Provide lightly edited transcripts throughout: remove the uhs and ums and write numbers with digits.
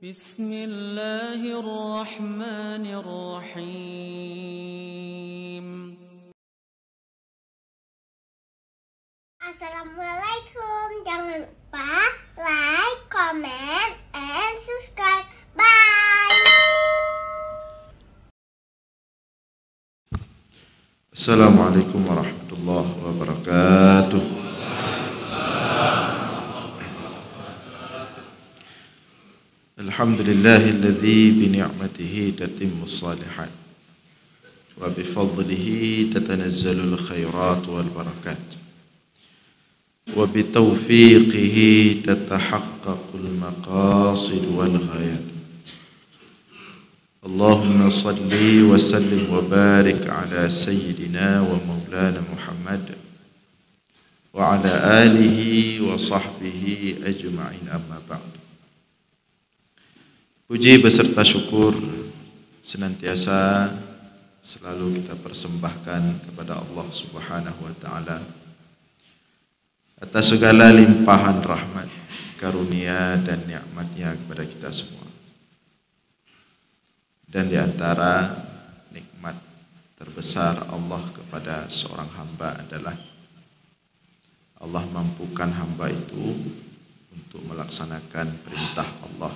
Bismillahirrahmanirrahim. Assalamualaikum. Jangan lupa like, comment, and subscribe. Bye. Assalamualaikum warahmatullahi wabarakatuh. Alhamdulillahilladzi bi ni'matihi tatimmus shalihat wa bi fadlihi tatanazzalul khairat wal barakat wa bi tawfiqihi tatahaqqaqul maqasid wal ghayat. Allahumma salli wa sallim wa barik ala sayyidina wa maulana Muhammad wa ala alihi wa sahbihi ajma'in, amma ba'd. Puji beserta syukur senantiasa selalu kita persembahkan kepada Allah Subhanahu wa taala atas segala limpahan rahmat, karunia dan nikmat-Nya kepada kita semua. Dan di antara nikmat terbesar Allah kepada seorang hamba adalah Allah mampukan hamba itu untuk melaksanakan perintah Allah,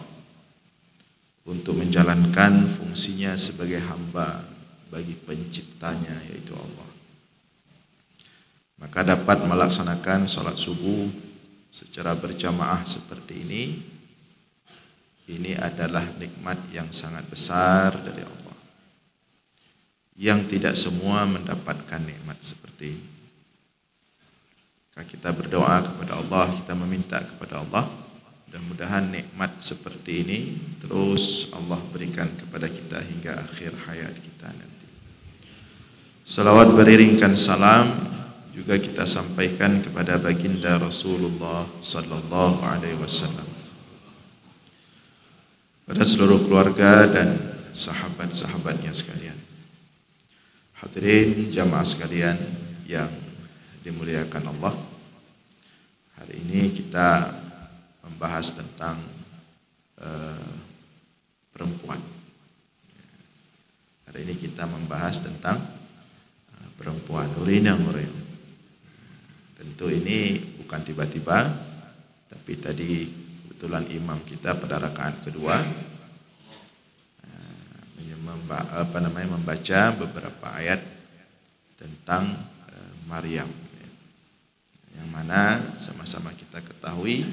untuk menjalankan fungsinya sebagai hamba bagi penciptanya, yaitu Allah. Maka dapat melaksanakan sholat subuh secara berjamaah seperti ini adalah nikmat yang sangat besar dari Allah, yang tidak semua mendapatkan nikmat seperti ini. Maka kita berdoa kepada Allah, kita meminta kepada Allah, mudah-mudahan nikmat seperti ini terus Allah berikan kepada kita hingga akhir hayat kita nanti. Salawat beriringkan salam juga kita sampaikan kepada baginda Rasulullah sallallahu alaihi wasallam, pada seluruh keluarga dan sahabat-sahabatnya sekalian. Hadirin jamaah sekalian yang dimuliakan Allah, hari ini kita membahas tentang perempuan. Hari ini kita membahas tentang perempuan. Tentu ini bukan tiba-tiba, tapi tadi kebetulan imam kita pada rakaat kedua membaca beberapa ayat tentang Maryam, yang mana sama-sama kita ketahui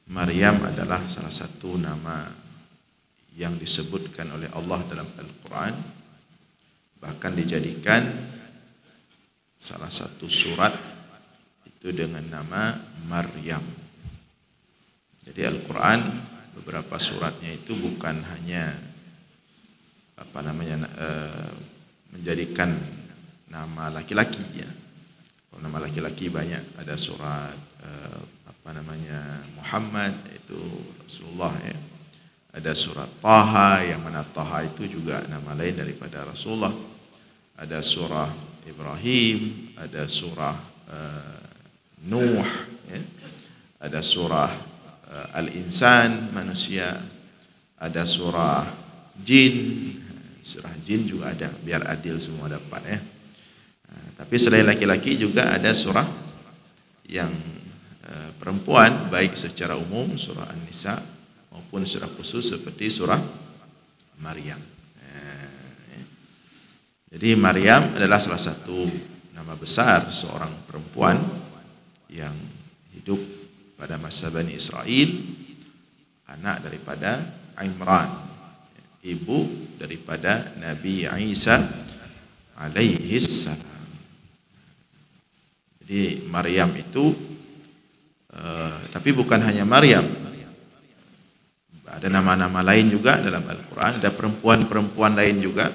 Maryam adalah salah satu nama yang disebutkan oleh Allah dalam Al-Quran, bahkan dijadikan salah satu surat itu dengan nama Maryam. Jadi Al-Quran beberapa suratnya itu bukan hanya menjadikan nama laki-laki, ya. Kalau nama laki-laki banyak, ada surat Muhammad, itu Rasulullah, ya. Ada surat Taha, yang mana Taha itu juga nama lain daripada Rasulullah. Ada surah Ibrahim, ada surah Nuh, ya. Ada surah Al-Insan, manusia. Ada surah Jin. Surah Jin juga ada, biar adil semua dapat, ya. Tapi selain laki-laki juga ada surah yang perempuan, baik secara umum surah An-Nisa maupun surah khusus seperti surah Maryam. Jadi Maryam adalah salah satu nama besar seorang perempuan yang hidup pada masa Bani Israel, anak daripada Imran, ibu daripada Nabi Isa alaihi salam. Jadi Maryam itu tapi bukan hanya Maryam, ada nama-nama lain juga dalam Al-Quran. Ada perempuan-perempuan lain juga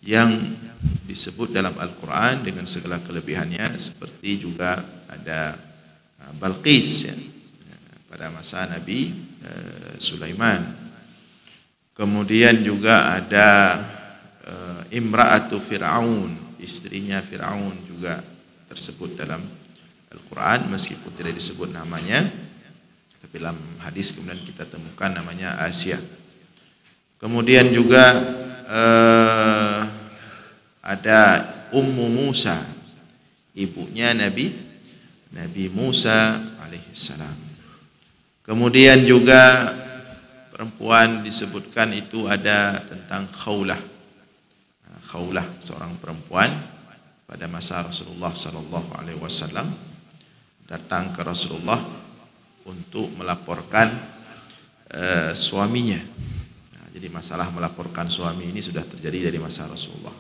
yang disebut dalam Al-Quran dengan segala kelebihannya, seperti juga ada Balqis, ya, pada masa Nabi Sulaiman. Kemudian juga ada Imra'atu Fir'aun, istrinya Fir'aun juga tersebut dalam Al-Quran, meskipun tidak disebut namanya, Tapi dalam hadis kemudian kita temukan namanya Asia. Kemudian juga ada Ummu Musa, ibunya Nabi Musa alaihissalam. Kemudian juga perempuan disebutkan itu ada tentang Khawlah. Khawlah seorang perempuan pada masa Rasulullah sallallahu alaihi wasallam datang ke Rasulullah untuk melaporkan suaminya. Jadi masalah melaporkan suami ini sudah terjadi dari masa Rasulullah.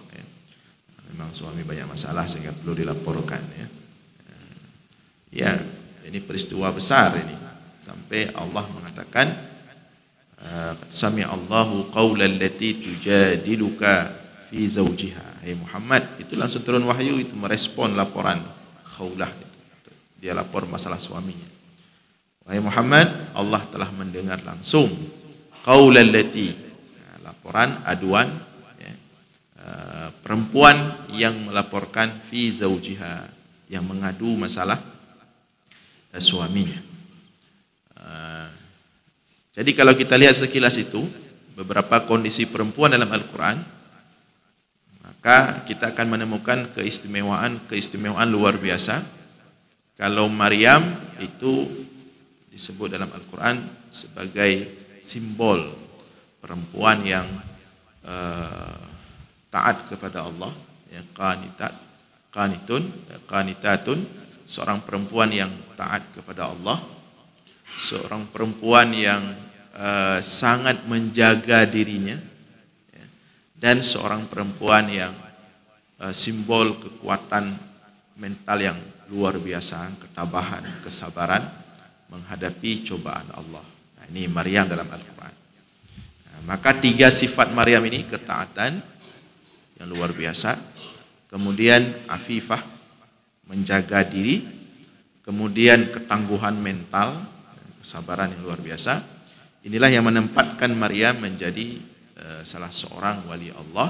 Memang suami banyak masalah sehingga perlu dilaporkan. Ya, ini peristiwa besar ini. Sampai Allah mengatakan, Sami'allahu qawlan lati tujadiluka fi zawjiha. Hai Muhammad, itu langsung turun wahyu itu merespon laporan Khawlah itu. Dia lapor masalah suaminya. Wahai Muhammad, Allah telah mendengar langsung qawlan lati, laporan aduan perempuan yang melaporkan fi zawjiha, yang mengadu masalah suaminya. Jadi kalau kita lihat sekilas itu beberapa kondisi perempuan dalam Al-Quran, maka kita akan menemukan keistimewaan luar biasa. Kalau Maryam itu disebut dalam Al-Quran sebagai simbol perempuan yang taat kepada Allah, ya, qanitatun, seorang perempuan yang taat kepada Allah, seorang perempuan yang sangat menjaga dirinya, ya, dan seorang perempuan yang simbol kekuatan mental yang luar biasa, ketabahan, kesabaran menghadapi cobaan Allah. Nah, ini Maryam dalam Al-Quran. Nah, maka 3 sifat Maryam ini, ketaatan yang luar biasa, kemudian afifah, menjaga diri, kemudian ketangguhan mental, kesabaran yang luar biasa. Inilah yang menempatkan Maryam menjadi salah seorang wali Allah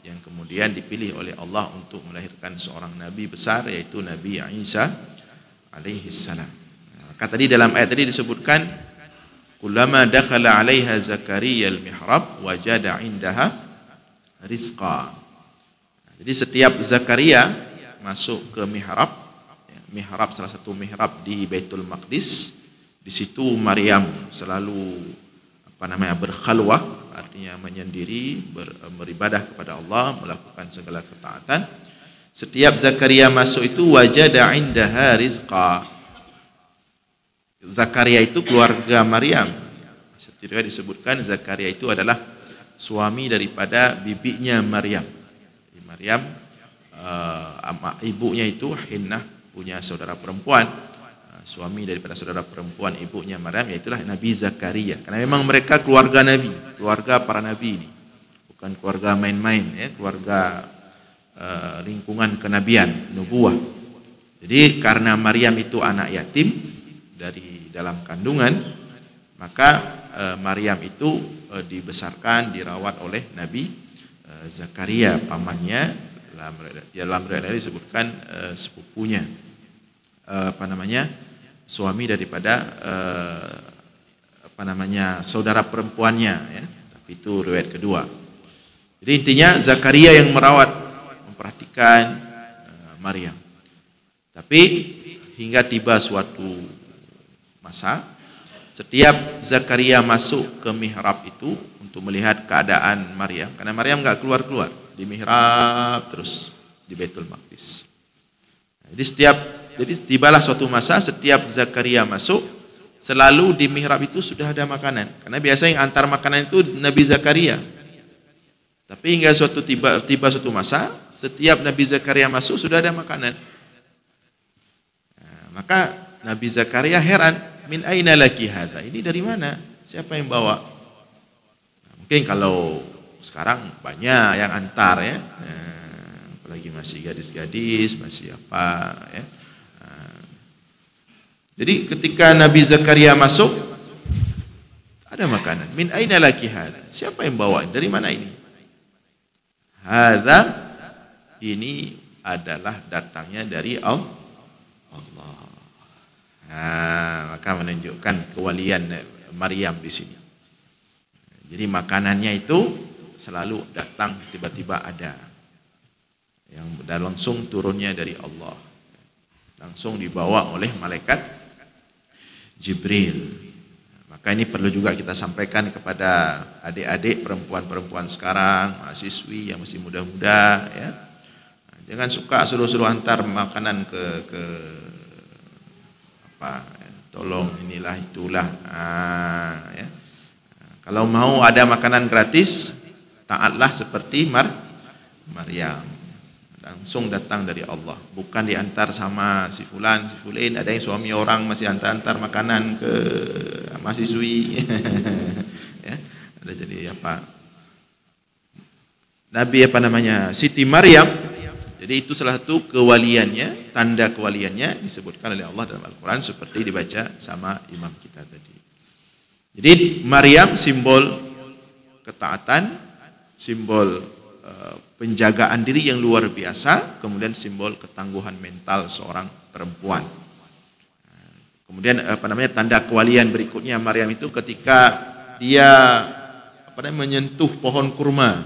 yang kemudian dipilih oleh Allah untuk melahirkan seorang nabi besar, yaitu Nabi Isa alaihissalam. Maka tadi dalam ayat tadi disebutkan, kullama dakhala 'alaiha Zakaria al-mihrab wajada 'indaha rizqa. Jadi setiap Zakaria masuk ke mihrab, mihrab salah satu mihrab di Baitul Maqdis, di situ Maryam selalu berkhalwah, artinya menyendiri, beribadah kepada Allah, melakukan segala ketaatan. Setiap Zakaria masuk itu wajada 'indaha rizqa. Zakaria itu keluarga Maryam. Seperti disebutkan Zakaria itu adalah suami daripada bibinya Maryam. Maryam, ibunya itu Hinnah, punya saudara perempuan, suami daripada saudara perempuan ibunya Maryam, yaitulah Nabi Zakaria. Karena memang mereka keluarga Nabi, keluarga para Nabi ini, bukan keluarga main-main, ya, keluarga lingkungan kenabian, nubuah. Jadi karena Maryam itu anak yatim dari dalam kandungan, maka Maryam itu dibesarkan, dirawat oleh Nabi Zakaria, pamannya. Dalam riwayat disebutkan sepupunya, suami daripada saudara perempuannya, ya. Tapi itu riwayat kedua. Jadi intinya Zakaria yang merawat, memperhatikan Maryam. Tapi hingga tiba suatu masa, setiap Zakaria masuk ke mihrab itu untuk melihat keadaan Maryam, karena Maryam enggak keluar-keluar, di mihrab terus di Baitul Maqdis. Jadi tibalah suatu masa setiap Zakaria masuk, selalu di mihrab itu sudah ada makanan. Karena biasa yang antar makanan itu Nabi Zakaria. Tapi hingga tiba suatu masa, setiap Nabi Zakaria masuk sudah ada makanan. Nah, maka Nabi Zakaria heran, min aina laki hadza? Ini dari mana? Siapa yang bawa? Nah, mungkin kalau sekarang banyak yang antar, ya. Apalagi masih gadis-gadis, masih apa, ya. Jadi ketika Nabi Zakaria masuk, ada makanan. Min aina laki hadza? Siapa yang bawa? Dari mana ini? Hadza, ini adalah datangnya dari Allah. Maka menunjukkan kewalian Maryam di sini. Jadi makanannya itu selalu datang tiba-tiba ada. Yang langsung turunnya dari Allah. Langsung dibawa oleh malaikat Jibril. Maka ini perlu juga kita sampaikan kepada adik-adik perempuan-perempuan sekarang, mahasiswi yang masih muda-muda, ya. Jangan suka suruh-suruh antar makanan ke apa, tolong inilah itulah. Ya. Kalau mau ada makanan gratis, taatlah seperti Maryam. Langsung datang dari Allah, bukan diantar sama si fulan, si fulin. Ada yang suami orang masih antar-antar makanan ke mahasiswi. Ya, ada jadi apa? Nabi Siti Maryam. Jadi itu salah satu kewaliannya, tanda kewaliannya disebutkan oleh Allah dalam Al-Quran seperti dibaca sama imam kita tadi. Jadi Maryam simbol ketaatan, simbol penjagaan diri yang luar biasa, kemudian simbol ketangguhan mental seorang perempuan. Kemudian tanda kewalian berikutnya Maryam itu ketika dia menyentuh pohon kurma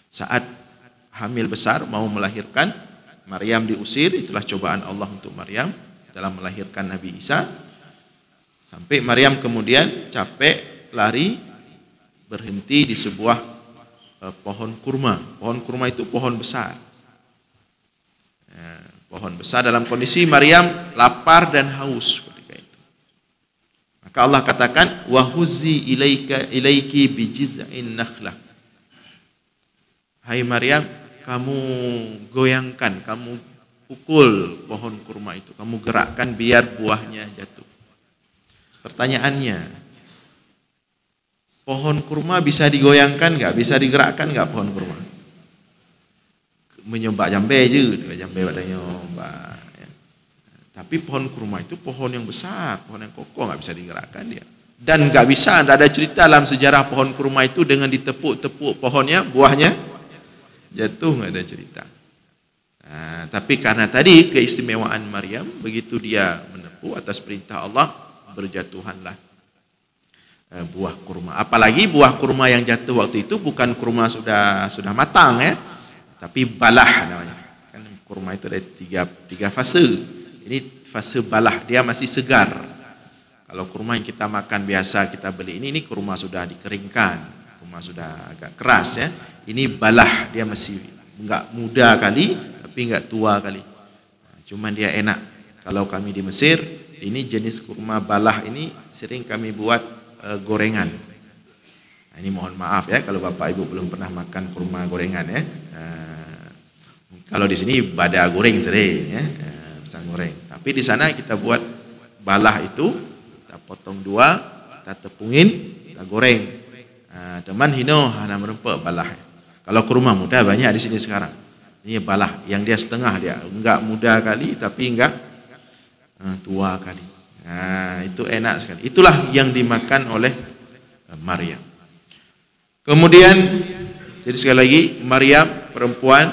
saat hamil besar mau melahirkan. Maryam diusir, itulah cobaan Allah untuk Maryam dalam melahirkan Nabi Isa. Sampai Maryam kemudian capek lari, berhenti di sebuah pohon kurma. Pohon kurma itu pohon besar. Pohon besar dalam kondisi Maryam lapar dan haus ketika itu. Maka Allah katakan, wa huzzi ilaiki bijiz'in nakhlah. Hai Maryam, kamu goyangkan, kamu pukul pohon kurma itu, kamu gerakkan biar buahnya jatuh. Pertanyaannya, pohon kurma bisa digoyangkan nggak? Bisa digerakkan nggak pohon kurma? Menyombak jambe je, jambe pada nyombak. Ya. Tapi pohon kurma itu pohon yang besar, pohon yang kokoh, nggak bisa digerakkan dia. Dan nggak bisa, tidak ada cerita dalam sejarah pohon kurma itu dengan ditepuk-tepuk pohonnya, buahnya jatuh, nggak ada cerita. Nah, tapi karena tadi keistimewaan Maryam, begitu dia menepu atas perintah Allah, berjatuhanlah buah kurma. Apalagi buah kurma yang jatuh waktu itu bukan kurma sudah matang, ya, tapi balah namanya. Kan kurma itu ada tiga fase. Ini fase balah, dia masih segar. Kalau kurma yang kita makan biasa kita beli ini kurma sudah dikeringkan, kurma sudah agak keras, ya. Ini balah, dia masih enggak muda kali, tapi enggak tua kali. Cuman dia enak. Kalau kami di Mesir, ini jenis kurma balah ini sering kami buat gorengan. Nah, ini mohon maaf ya kalau Bapak Ibu belum pernah makan kurma gorengan, ya. Kalau di sini bada goreng sering, ya, pisang goreng. Tapi di sana kita buat balah itu, kita potong dua, kita tepungin, kita goreng. Teman hino hana merempek balah. Kalau kurma muda banyak di sini sekarang. Ini balah yang dia setengah, dia enggak muda kali tapi enggak tua kali. Nah, itu enak sekali. Itulah yang dimakan oleh Maryam. Kemudian jadi sekali lagi Maryam perempuan,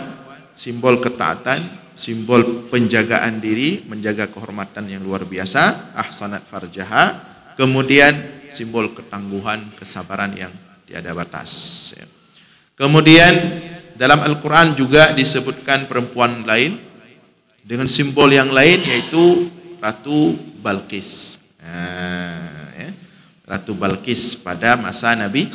simbol ketaatan, simbol penjagaan diri, menjaga kehormatan yang luar biasa, ahsanat farjaha. Kemudian simbol ketangguhan, kesabaran yang tiada batas, ya. Kemudian dalam Al-Quran juga disebutkan perempuan lain dengan simbol yang lain, yaitu Ratu Balqis. Ya. Ratu Balqis pada masa Nabi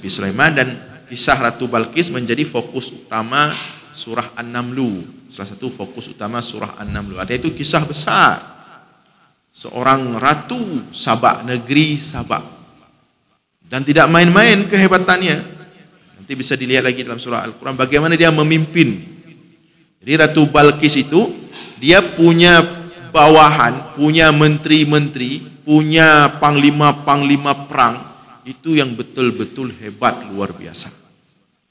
Sulaiman, dan kisah Ratu Balqis menjadi fokus utama surah An-Namlu. Salah satu fokus utama surah An-Namlu. Ada itu kisah besar seorang ratu Sabak, negeri Sabak, dan tidak main-main kehebatannya. Nanti bisa dilihat lagi dalam surah Al-Quran bagaimana dia memimpin. Jadi Ratu Balqis itu dia punya bawahan, punya menteri-menteri, punya panglima-panglima perang itu yang betul-betul hebat, luar biasa.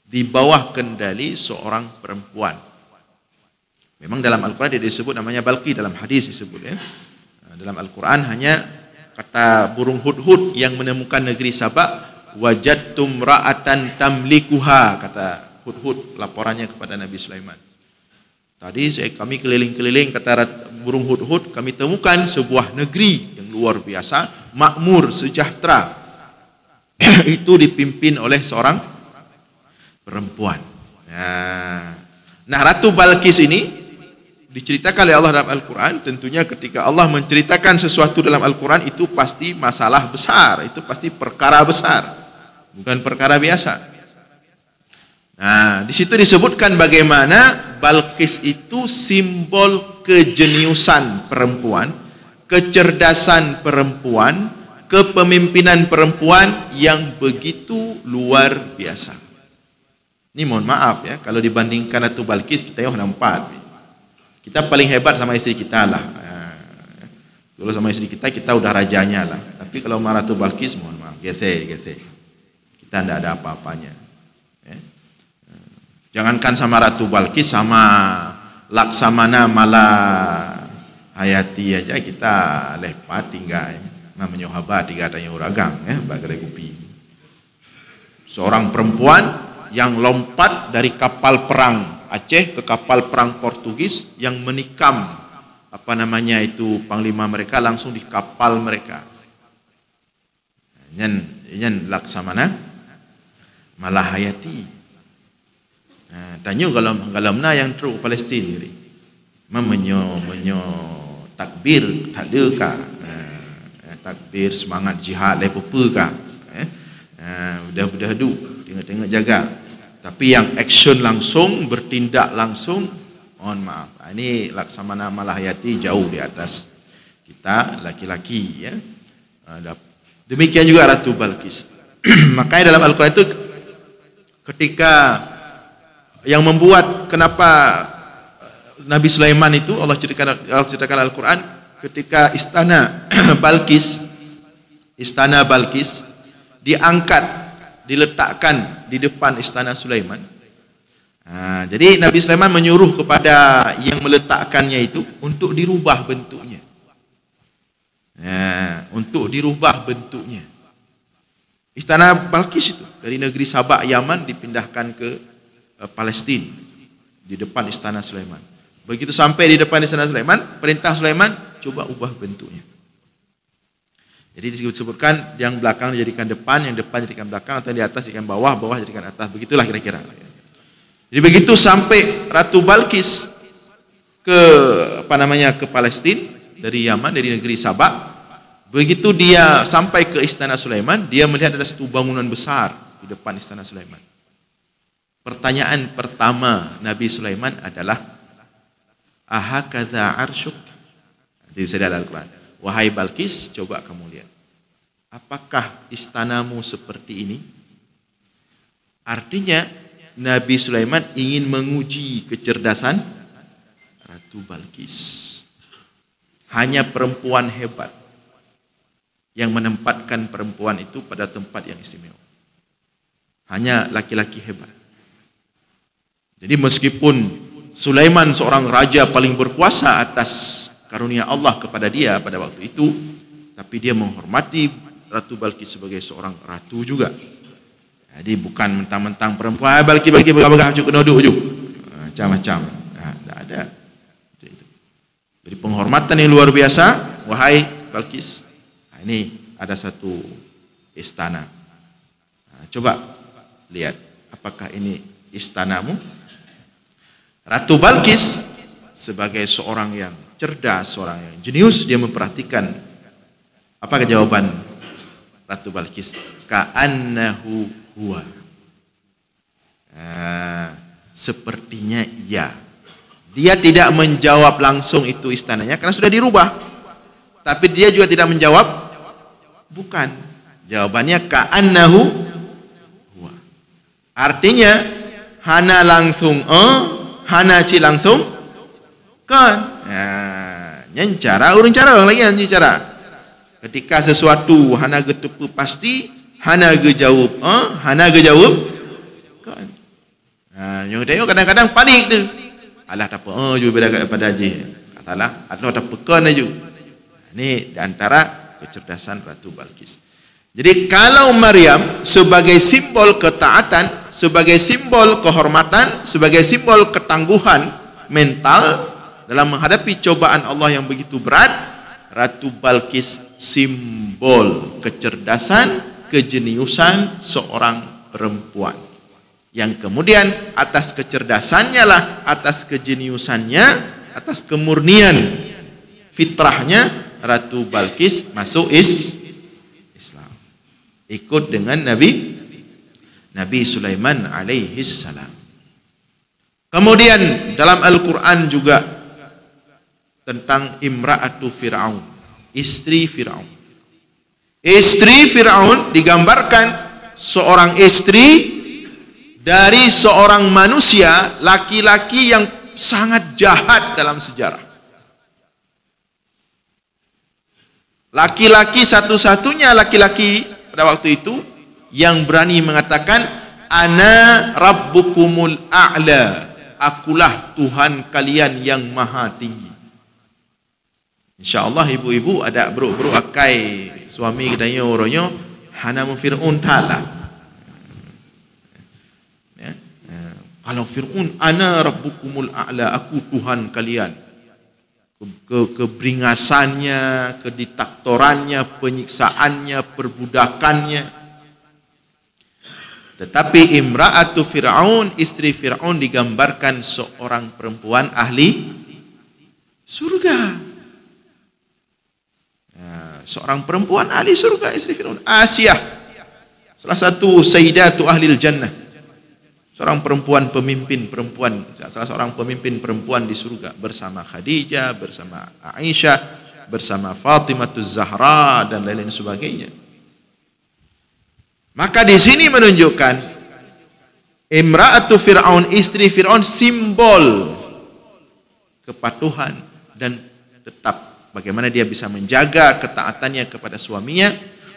Di bawah kendali seorang perempuan. Memang dalam Al-Quran dia disebut namanya Balqis, dalam hadis disebut, ya. Dalam Al-Quran hanya kata burung hudhud yang menemukan negeri Sabak, wajadtum ra'atan tamlikuha, kata hudhud laporannya kepada Nabi Sulaiman. Tadi kami keliling-keliling, kata burung hudhud, kami temukan sebuah negeri yang luar biasa, makmur, sejahtera. Itu dipimpin oleh seorang perempuan. Nah, Ratu Balqis ini diceritakan oleh Allah dalam Al-Quran. Tentunya ketika Allah menceritakan sesuatu dalam Al-Quran, itu pasti masalah besar, itu pasti perkara besar, bukan perkara biasa. Nah, di situ disebutkan bagaimana Balqis itu simbol kejeniusan perempuan, kecerdasan perempuan, kepemimpinan perempuan yang begitu luar biasa. Ini mohon maaf ya, kalau dibandingkan Ratu Balqis, kita yang nampak kita paling hebat sama istri kita lah. Kalau sama istri kita udah rajanya lah. Tapi kalau sama Ratu Balqis, mohon maaf, gesek. Kita tidak ada apa-apanya. Jangankan sama Ratu Balqis, sama Laksamana Malahayati aja kita lepat tinggal. Namanya haba tiga tanya uragang bagai gupi. Seorang perempuan yang lompat dari kapal perang Aceh ke kapal perang Portugis, yang menikam panglima mereka langsung di kapal mereka. Nyen Laksamana Malahayati. Tanya galamna yang teruk Palestin ni. Menyo takbir tak ada ka. Takbir semangat jihad lepa ka. Budak-budak du tengok jaga. Tapi yang action langsung, bertindak langsung, mohon maaf. Ini Laksamana Malahayati jauh di atas kita laki-laki ya. Demikian juga Ratu Balqis. Makanya dalam Al-Quran itu ketika yang membuat kenapa Nabi Sulaiman itu Allah ceritakan Al-Quran ketika istana Balqis diangkat, diletakkan di depan istana Sulaiman. Jadi Nabi Sulaiman menyuruh kepada yang meletakkannya itu untuk dirubah bentuknya. Untuk dirubah bentuknya. Istana Balqis itu dari negeri Sabak Yaman dipindahkan ke Palestin di depan istana Sulaiman. Begitu sampai di depan istana Sulaiman, perintah Sulaiman, coba ubah bentuknya. Jadi disebutkan yang belakang dijadikan depan, yang depan jadikan belakang, atau di atas jadikan bawah, bawah jadikan atas. Begitulah kira-kira. Jadi begitu sampai Ratu Balqis ke ke Palestin dari Yaman, dari negeri Sabak, begitu dia sampai ke istana Sulaiman, dia melihat ada satu bangunan besar di depan istana Sulaiman. Pertanyaan pertama Nabi Sulaiman adalah, ahakadha arsyuk? Jadi saya dalam Al-Quran, wahai Balqis, coba kamu lihat, apakah istanamu seperti ini? Artinya Nabi Sulaiman ingin menguji kecerdasan Ratu Balqis. Hanya perempuan hebat yang menempatkan perempuan itu pada tempat yang istimewa. Hanya laki-laki hebat. Jadi meskipun Sulaiman seorang raja paling berkuasa atas karunia Allah kepada dia pada waktu itu, tapi dia menghormati Ratu Balqis sebagai seorang ratu juga. Jadi bukan mentang-mentang perempuan Balqis begah cukup duduk je. Macam-macam. Tak ada. Jadi penghormatan yang luar biasa, wahai Balqis. Ini ada satu istana. Coba lihat apakah ini istanamu? Ratu Balqis sebagai seorang yang cerdas, seorang yang jenius, dia memperhatikan. Apa jawaban Ratu Balqis? Ka'annahu huwa. Sepertinya iya. Dia tidak menjawab langsung itu istananya karena sudah dirubah. Tapi dia juga tidak menjawab bukan. Jawabannya ka'annahu huwa. Artinya hana langsung hana ci langsung kan. Yang cara orang cara orang lagi yang cara. Ketika sesuatu hana ge tepu pasti, hana ge jawab hana ge jawab kan. Yang tengok kadang-kadang panik tu. Alah tak apa ju beda pada haji. Katalah Allah tak pekan aju. Ini di antara kecerdasan Ratu Balqis. Jadi kalau Maryam sebagai simbol ketaatan, sebagai simbol kehormatan, sebagai simbol ketangguhan, mental dalam menghadapi cobaan Allah yang begitu berat. Ratu Balkis simbol kecerdasan, kejeniusan seorang perempuan. Yang kemudian atas kecerdasannya lah, atas kejeniusannya, atas kemurnian fitrahnya, Ratu Balkis masuk Islam. Ikut dengan Nabi Sulaiman alaihi salam. Kemudian dalam Al-Quran juga tentang Imra'atu Fir'aun, istri Fir'aun. Istri Fir'aun digambarkan seorang istri dari seorang manusia, laki-laki yang sangat jahat dalam sejarah. Laki-laki satu-satunya laki-laki pada waktu itu yang berani mengatakan, Ana Rabbukumul A'la, akulah Tuhan kalian yang maha tinggi. InsyaAllah ibu-ibu ada beruk-beruk akai suami kedanya orangnya hana Fir'aun ta'ala. Ya. Kalau Fir'aun, Ana Rabbukumul A'la, aku Tuhan kalian. Keberingasannya, kediktatorannya, penyiksaannya, perbudakannya. Tetapi Imra'atu Fir'aun, istri Fir'aun digambarkan seorang perempuan ahli surga. Seorang perempuan ahli surga, istri Fir'aun. Asiyah, salah satu sayyidatu ahlil jannah. Seorang perempuan pemimpin perempuan, salah seorang pemimpin perempuan di surga bersama Khadijah, bersama Aisyah, bersama Fatimatuz Zahra dan lain-lain sebagainya. Maka di sini menunjukkan Imra'atu Fir'aun, istri Fir'aun, simbol kepatuhan dan tetap bagaimana dia bisa menjaga ketaatannya kepada suaminya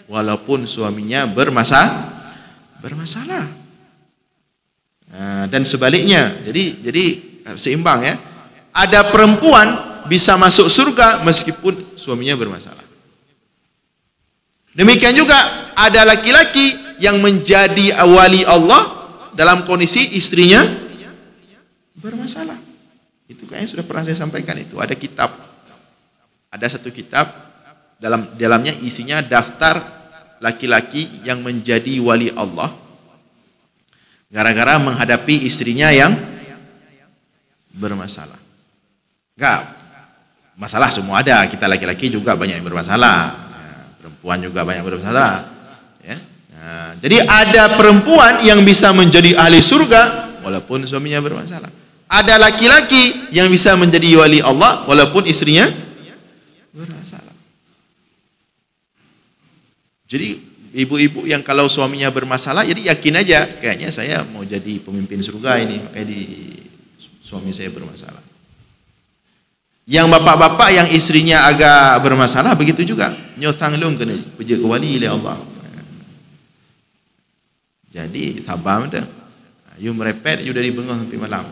walaupun suaminya bermasalah. Dan sebaliknya, jadi seimbang ya. Ada perempuan bisa masuk surga meskipun suaminya bermasalah. Demikian juga ada laki-laki yang menjadi wali Allah dalam kondisi istrinya bermasalah. Itu kayaknya sudah pernah saya sampaikan itu. Ada kitab, ada satu kitab dalamnya isinya daftar laki-laki yang menjadi wali Allah gara-gara menghadapi istrinya yang bermasalah. Enggak, masalah semua ada. Kita laki-laki juga banyak yang bermasalah. Perempuan juga banyak bermasalah. Ya. Nah, jadi ada perempuan yang bisa menjadi ahli surga walaupun suaminya bermasalah. Ada laki-laki yang bisa menjadi wali Allah walaupun istrinya bermasalah. Jadi ibu-ibu yang kalau suaminya bermasalah, jadi yakin aja, kayaknya saya mau jadi pemimpin surga ini, makanya suami saya bermasalah. Yang bapak-bapak yang istrinya agak bermasalah, begitu juga. Nyotang long kena puja ke wali oleh Allah. Jadi sabar dah. You merepet, you dari bengong sampai malam.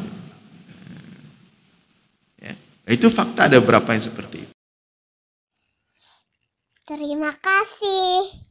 Ya. Itu fakta, ada berapa yang seperti itu. Terima kasih.